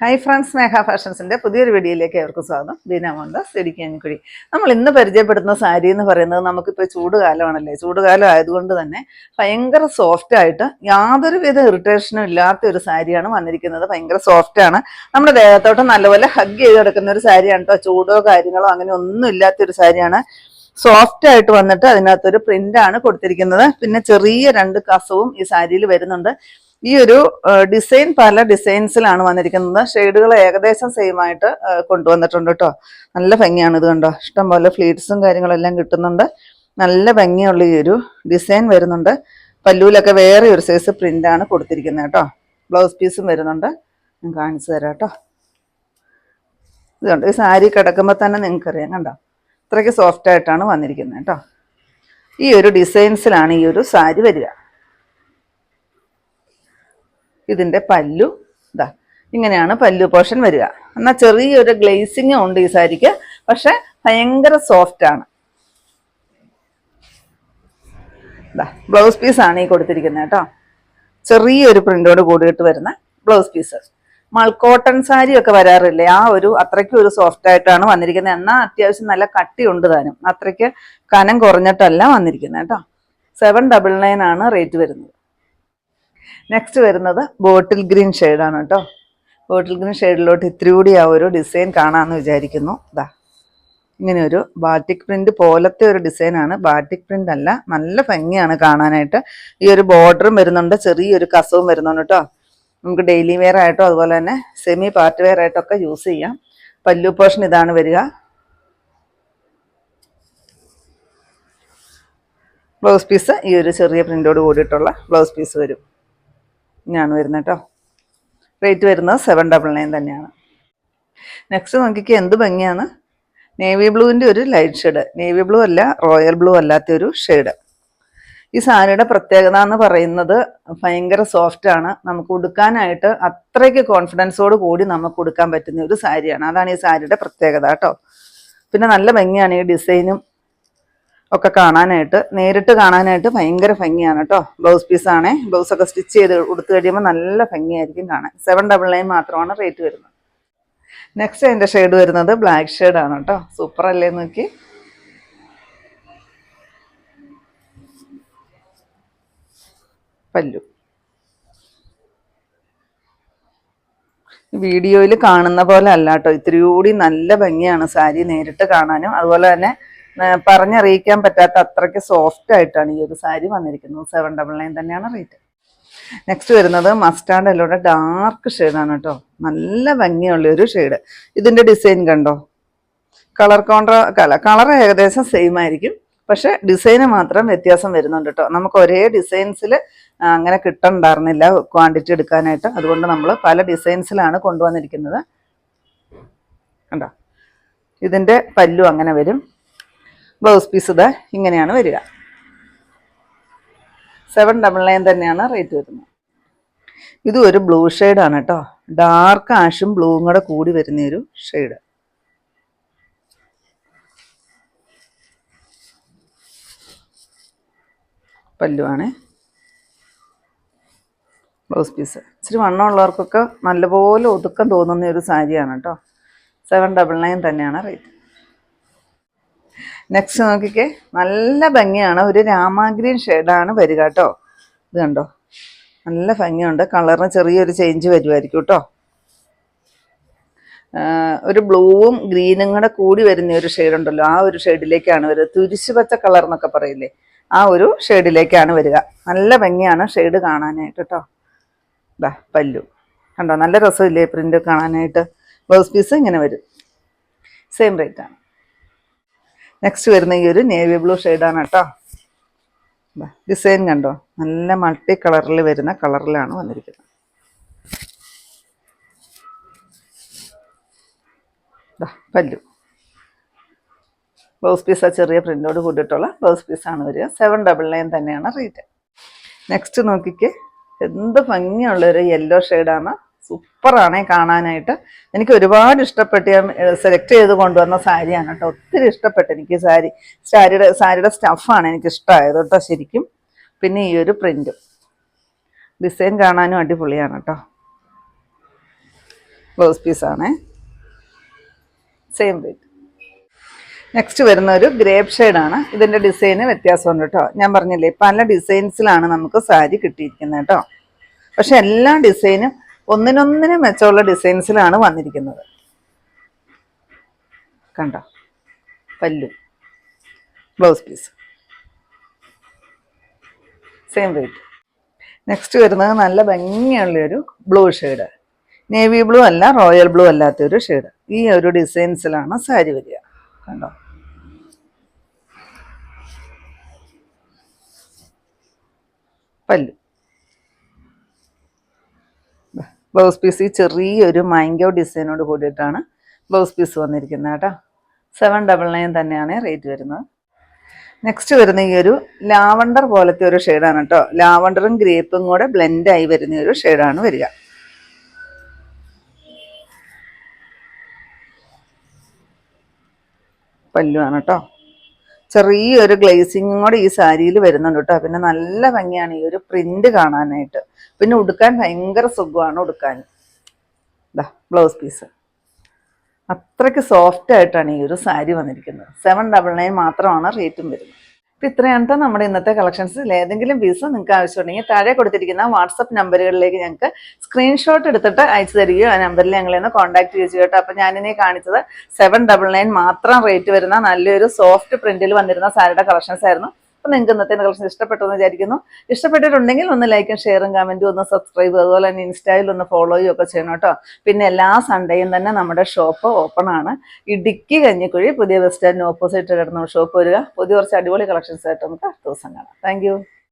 Hi friends, സ്നേഹ ഫാഷൻസിൻ്റെ പുതിയൊരു വീഡിയോയിലേക്ക് അവർക്ക് സ്വാഗതം. ബീന മോഹൻദാസ്, ഇടുക്കിയൻകുഴി. നമ്മൾ ഇന്ന് പരിചയപ്പെടുത്തുന്ന സാരി എന്ന് പറയുന്നത് നമുക്കിപ്പോൾ ചൂടുകാലമാണല്ലേ. ചൂടുകാലം ആയതുകൊണ്ട് തന്നെ ഭയങ്കര സോഫ്റ്റായിട്ട് യാതൊരുവിധ ഇറിറ്റേഷനും ഇല്ലാത്ത ഒരു സാരിയാണ് വന്നിരിക്കുന്നത്. ഭയങ്കര സോഫ്റ്റാണ്. നമ്മുടെ ദേഹത്തോട്ട് നല്ലപോലെ ഹഗ് ചെയ്ത് കിടക്കുന്ന ഒരു സാരിയാണ് കേട്ടോ. ചൂടോ കാര്യങ്ങളോ അങ്ങനെ ഒന്നും ഇല്ലാത്തൊരു സാരിയാണ്. സോഫ്റ്റ് ആയിട്ട് വന്നിട്ട് അതിനകത്തൊരു പ്രിൻ്റാണ് കൊടുത്തിരിക്കുന്നത്. പിന്നെ ചെറിയ 2 കസവും ഈ സാരിയിൽ വരുന്നുണ്ട്. ഈ ഒരു ഡിസൈൻ പല ഡിസൈൻസിലാണ് വന്നിരിക്കുന്നത്. ഷെയ്ഡുകൾ ഏകദേശം സെയിം ആയിട്ട് കൊണ്ടുവന്നിട്ടുണ്ട് കേട്ടോ. നല്ല ഭംഗിയാണ്. ഇത് കണ്ടോ, ഇഷ്ടംപോലെ ഫ്ലീറ്റ്സും കാര്യങ്ങളെല്ലാം കിട്ടുന്നുണ്ട്. നല്ല ഭംഗിയുള്ള ഈ ഒരു ഡിസൈൻ വരുന്നുണ്ട്. പല്ലൂലൊക്കെ വേറെ ഒരു സൈസ് പ്രിൻ്റാണ് കൊടുത്തിരിക്കുന്നത് കേട്ടോ. ബ്ലൗസ് പീസും വരുന്നുണ്ട്. ഞാൻ കാണിച്ചു തരാം കേട്ടോ. ഇത് കണ്ടോ, ഈ സാരി കിടക്കുമ്പോൾ തന്നെ നിങ്ങൾക്കറിയാം. കണ്ടോ, അത്രയ്ക്ക് സോഫ്റ്റ് ആയിട്ടാണ് വന്നിരിക്കുന്നത് കേട്ടോ. ഈ ഒരു ഡിസൈൻസിലാണ് ഈ ഒരു സാരി വരിക. ഇതിൻ്റെ പല്ലു ഇതാ ഇങ്ങനെയാണ് പല്ലു പോർഷൻ വരിക. എന്നാൽ ചെറിയൊരു ഗ്ലേസിങ്ങും ഉണ്ട് ഈ സാരിക്ക്, പക്ഷെ ഭയങ്കര സോഫ്റ്റ് ആണ്. ഇതാ ബ്ലൗസ് പീസാണ് ഈ കൊടുത്തിരിക്കുന്നത് കേട്ടോ. ചെറിയൊരു പ്രിന്റോട് കൂടിയിട്ട് വരുന്ന ബ്ലൗസ് പീസ്. മൾക്കോട്ടൺ സാരി ഒക്കെ വരാറില്ലേ, ആ ഒരു അത്രയ്ക്കും ഒരു സോഫ്റ്റ് ആയിട്ടാണ് വന്നിരിക്കുന്നത്. എന്നാൽ അത്യാവശ്യം നല്ല കട്ടിയുണ്ട് താനും. അത്രയ്ക്ക് കനം കുറഞ്ഞിട്ടല്ല വന്നിരിക്കുന്നത് കേട്ടോ. 799 ആണ് റേറ്റ് വരുന്നത്. നെക്സ്റ്റ് വരുന്നത് ബോട്ടിൽ ഗ്രീൻ ഷെയ്ഡാണ് കേട്ടോ. ബോട്ടിൽ ഗ്രീൻ ഷെയ്ഡിലോട്ട് ഇത്തിരി കൂടി ആ ഒരു ഡിസൈൻ കാണാമെന്ന് വിചാരിക്കുന്നു. ഇതാ ഇങ്ങനെ ഒരു ബാറ്റിക് പ്രിന്റ് പോലത്തെ ഒരു ഡിസൈനാണ്. ബാറ്റിക് പ്രിന്റ് അല്ല, നല്ല ഭംഗിയാണ് കാണാനായിട്ട്. ഈ ഒരു ബോർഡറും വരുന്നുണ്ട്, ചെറിയൊരു കസവും വരുന്നുണ്ട് കേട്ടോ. നമുക്ക് ഡെയിലി വെയർ ആയിട്ടോ അതുപോലെ തന്നെ സെമി പാർട്ടി വെയർ ആയിട്ടൊക്കെ യൂസ് ചെയ്യാം. പല്ലു പോർഷൻ ഇതാണ് വരിക. ബ്ലൗസ് പീസ് ഈ ഒരു ചെറിയ പ്രിന്റോട് കൂടിയിട്ടുള്ള ബ്ലൗസ് പീസ് വരും. ഇങ്ങനെയാണ് വരുന്നത് കേട്ടോ. റേറ്റ് വരുന്നത് 799 തന്നെയാണ്. നെക്സ്റ്റ് നോക്കിക്ക് എന്ത് ഭംഗിയാണ്. നേവി ബ്ലൂവിൻ്റെ ഒരു ലൈറ്റ് ഷെയ്ഡ്. നേവി ബ്ലൂ അല്ല, റോയൽ ബ്ലൂ അല്ലാത്തൊരു ഷെയ്ഡ്. ഈ സാരിയുടെ പ്രത്യേകത എന്ന് പറയുന്നത് ഭയങ്കര സോഫ്റ്റ് ആണ്. നമുക്ക് ഉടുക്കാനായിട്ട് അത്രയ്ക്ക് കോൺഫിഡൻസോട് കൂടി നമുക്ക് ഉടുക്കാൻ പറ്റുന്ന ഒരു സാരിയാണ്. അതാണ് ഈ സാരിയുടെ പ്രത്യേകത കേട്ടോ. പിന്നെ നല്ല ഭംഗിയാണ് ഈ ഡിസൈനും ഒക്കെ കാണാനായിട്ട്. നേരിട്ട് കാണാനായിട്ട് ഭയങ്കര ഭംഗിയാണ് കേട്ടോ. ബ്ലൗസ് പീസാണേ. ബ്ലൗസൊക്കെ സ്റ്റിച്ച് ചെയ്ത് കൊടുത്തു കഴിയുമ്പോൾ നല്ല ഭംഗിയായിരിക്കും കാണാൻ. 799 മാത്രമാണ് റേറ്റ് വരുന്നത്. നെക്സ്റ്റ് അതിൻ്റെ ഷെയ്ഡ് വരുന്നത് ബ്ലാക്ക് ഷെയ്ഡാണ് കേട്ടോ. സൂപ്പർ അല്ലേ നോക്കി. പല്ലു വീഡിയോയിൽ കാണുന്ന പോലെ അല്ല കേട്ടോ. ഇത്തിരി കൂടി നല്ല ഭംഗിയാണ് സാരി നേരിട്ട് കാണാനും. അതുപോലെ തന്നെ പറഞ്ഞറിയിക്കാൻ പറ്റാത്ത അത്രയ്ക്ക് സോഫ്റ്റ് ആയിട്ടാണ് ഈ ഒരു സാരി വന്നിരിക്കുന്നത്. 799 തന്നെയാണ് റേറ്റ്. നെക്സ്റ്റ് വരുന്നത് മസ്റ്റാർഡ് യെല്ലോയുടെ ഡാർക്ക് ഷെയ്ഡാണ് കേട്ടോ. നല്ല ഭംഗിയുള്ള ഒരു ഷെയ്ഡ്. ഇതിൻ്റെ ഡിസൈൻ കണ്ടോ. കളർ ഏകദേശം സെയിം ആയിരിക്കും, പക്ഷെ ഡിസൈന് മാത്രം വ്യത്യാസം വരുന്നുണ്ട് കേട്ടോ. നമുക്ക് ഒരേ ഡിസൈൻസിൽ അങ്ങനെ കിട്ടണ്ടായിരുന്നില്ല ക്വാണ്ടിറ്റി എടുക്കാനായിട്ട്. അതുകൊണ്ട് നമ്മൾ പല ഡിസൈൻസിലാണ് കൊണ്ടുവന്നിരിക്കുന്നത്. കണ്ടോ, ഇതിൻ്റെ പല്ലു അങ്ങനെ വരും. ബ്ലൗസ് പീസ് ഇത് ഇങ്ങനെയാണ് വരിക. 799 തന്നെയാണ് റേറ്റ് വരുന്നത്. ഇതും ഒരു ബ്ലൂ ഷെയ്ഡാണ് കേട്ടോ. ഡാർക്ക് ആഷും ബ്ലൂവും കൂടെ കൂടി വരുന്നൊരു ഷെയ്ഡ്. പല്ലുവാണ്. ബ്ലൗസ് പീസ് ഇച്ചിരി വണ്ണമുള്ളവർക്കൊക്കെ നല്ലപോലെ ഒതുക്കം തോന്നുന്ന ഒരു സാരിയാണ് കേട്ടോ. 799 തന്നെയാണ് റേറ്റ്. നെക്സ്റ്റ് നോക്കിക്കേ, നല്ല ഭംഗിയാണ്. ഒരു രാമാഗ്രീൻ ഷെയ്ഡാണ് വരിക കേട്ടോ. ഇത് കണ്ടോ, നല്ല ഭംഗിയുണ്ട്. കളറിന് ചെറിയൊരു ചേഞ്ച് വരുമായിരിക്കും കേട്ടോ. ഒരു ബ്ലൂവും ഗ്രീനും കൂടെ കൂടി വരുന്ന ഒരു ഷെയ്ഡ് ഉണ്ടല്ലോ, ആ ഒരു ഷെയ്ഡിലേക്കാണ് വരിക. തുരിശു പച്ച കളർ എന്നൊക്കെ പറയില്ലേ, ആ ഒരു ഷെയ്ഡിലേക്കാണ് വരിക. നല്ല ഭംഗിയാണ് ഷെയ്ഡ് കാണാനായിട്ട് കേട്ടോ. ഇതാ പല്ലു കണ്ടോ, നല്ല രസമില്ലേ പ്രിന്റ് കാണാനായിട്ട്. ബ്ലൗസ് പീസ് ഇങ്ങനെ വരും. സെയിം റേറ്റാണ്. നെക്സ്റ്റ് വരുന്ന ഈ ഒരു നേവി ബ്ലൂ ഷെയ്ഡാണ് കേട്ടോ. ഡിസൈൻ കണ്ടോ, നല്ല മൾട്ടി കളറിൽ വരുന്ന കളറിലാണ് വന്നിരിക്കുന്നത്. പല്ലു ബ്ലൗസ് പീസ് ആ ചെറിയ പ്രിന്റോട് കൂടിയിട്ടുള്ള ബ്ലൗസ് പീസാണ് വരിക. 799 തന്നെയാണ് റേറ്റ്. നെക്സ്റ്റ് നോക്കിക്കേ, എന്ത് ഭംഗിയുള്ളൊരു യെല്ലോ ഷെയ്ഡാണ്. സൂപ്പറാണേ കാണാനായിട്ട്. എനിക്ക് ഒരുപാട് ഇഷ്ടപ്പെട്ട് ഞാൻ സെലക്ട് ചെയ്ത് കൊണ്ടുവന്ന സാരിയാണ് കേട്ടോ. ഒത്തിരി ഇഷ്ടപ്പെട്ടു എനിക്ക് സാരിയുടെ സ്റ്റഫാണ് എനിക്ക് ഇഷ്ടമായത് കേട്ടോ ശരിക്കും. പിന്നെ ഈ ഒരു പ്രിന്റ് ഡിസൈൻ കാണാനും അടിപൊളിയാണ് കേട്ടോ. ബ്ലൗസ് പീസാണേ. Same rate. നെക്സ്റ്റ് വരുന്ന ഒരു ഗ്രേപ്പ് ഷെയ്ഡാണ്. ഇതിൻ്റെ ഡിസൈന് വ്യത്യാസമുണ്ട് കേട്ടോ. ഞാൻ പറഞ്ഞില്ലേ പല ഡിസൈൻസിലാണ് നമുക്ക് സാരി കിട്ടിയിരിക്കുന്നത് കേട്ടോ. പക്ഷെ എല്ലാ ഡിസൈനും ഒന്നിനൊന്നിനും മെച്ചമുള്ള ഡിസൈൻസിലാണ് വന്നിരിക്കുന്നത്. കണ്ടോ, pallu, blouse piece, same rate. Next വരുന്നത് നല്ല ഭംഗിയുള്ളൊരു ബ്ലൂ ഷെയ്ഡ്. നേവി ബ്ലൂ അല്ല, റോയൽ ബ്ലൂ അല്ലാത്തൊരു ഷെയ്ഡ്. ഈ ഒരു ഡിസൈൻസിലാണ് സാരി വരിക. കണ്ടോ, പല്ലു, ബ്ലൗസ് പീസ് ഈ ചെറിയൊരു മാംഗോ ഡിസൈനോട് കൂടിയിട്ടാണ് ബ്ലൗസ് പീസ് വന്നിരിക്കുന്നത് കേട്ടോ. 799 തന്നെയാണ് റേറ്റ് വരുന്നത്. നെക്സ്റ്റ് വരുന്ന ഈ ഒരു ലാവണ്ടർ പോലത്തെ ഒരു ഷെയ്ഡാണ് കേട്ടോ. ലാവണ്ടറും ഗ്രേപ്പും കൂടെ ബ്ലെൻഡായി വരുന്ന ഒരു ഷെയ്ഡാണ് വരിക. പല്ലുവാണ് കേട്ടോ. ചെറിയൊരു ഗ്ലേസിങ്ങും കൂടെ ഈ സാരിയിൽ വരുന്നുണ്ട് കേട്ടോ. പിന്നെ നല്ല ഭംഗിയാണ് ഈ ഒരു പ്രിന്റ് കാണാനായിട്ട്. പിന്നെ ഉടുക്കാൻ ഭയങ്കര സുഖമാണ് ഉടുക്കാൻ. ഇതാ ബ്ലൗസ് പീസ്. അത്രയ്ക്ക് സോഫ്റ്റ് ആയിട്ടാണ് ഈ ഒരു സാരി വന്നിരിക്കുന്നത്. 799 മാത്രമാണ് റേറ്റും വരുന്നത്. അപ്പം ഇത്രയാണ് കേട്ടോ നമ്മുടെ ഇന്നത്തെ കളക്ഷൻസിൽ. ഏതെങ്കിലും പീസ് നിങ്ങൾക്ക് ആവശ്യമുണ്ടെങ്കിൽ താഴെ കൊടുത്തിരിക്കുന്ന വാട്സപ്പ് നമ്പറുകളിലേക്ക് ഞങ്ങൾക്ക് സ്ക്രീൻഷോട്ട് എടുത്തിട്ട് അയച്ചു തരികയോ ആ നമ്പറിൽ ഞങ്ങളെ ഒന്ന് കോൺടാക്ട് ചെയ്യുക കേട്ടോ. അപ്പം ഞാനിനി കാണിച്ചത് 799 മാത്രം റേറ്റ് വരുന്ന നല്ലൊരു സോഫ്റ്റ് പ്രിന്റിൽ വന്നിരുന്ന സാരിയുടെ കളക്ഷൻസ് ആയിരുന്നു. അപ്പം നിങ്ങൾക്ക് ഇന്നത്തെ കളക്ഷൻ ഇഷ്ടപ്പെട്ടു എന്ന് വിചാരിക്കുന്നു. ഇഷ്ടപ്പെട്ടിട്ടുണ്ടെങ്കിൽ ഒന്ന് ലൈക്കും ഷെയറും കമൻറ്റും ഒന്ന് സബ്സ്ക്രൈബ്, അതുപോലെ തന്നെ ഇൻസ്റ്റയിൽ ഒന്ന് ഫോളോയും ഒക്കെ ചെയ്യണം കേട്ടോ. പിന്നെ എല്ലാ സൺഡേയും തന്നെ നമ്മുടെ ഷോപ്പ് ഓപ്പൺ ആണ്. ഇടുക്കി കഞ്ഞിക്കുഴി പുതിയ ബസ് സ്റ്റാൻഡിന് ഓപ്പോസിറ്റ് കിടന്ന ഷോപ്പ് വരിക. പുതിയ കുറച്ച് അടിപൊളി കളക്ഷൻസ് ആയിട്ട് നമുക്ക് അടുത്ത ദിവസം കാണാം. താങ്ക്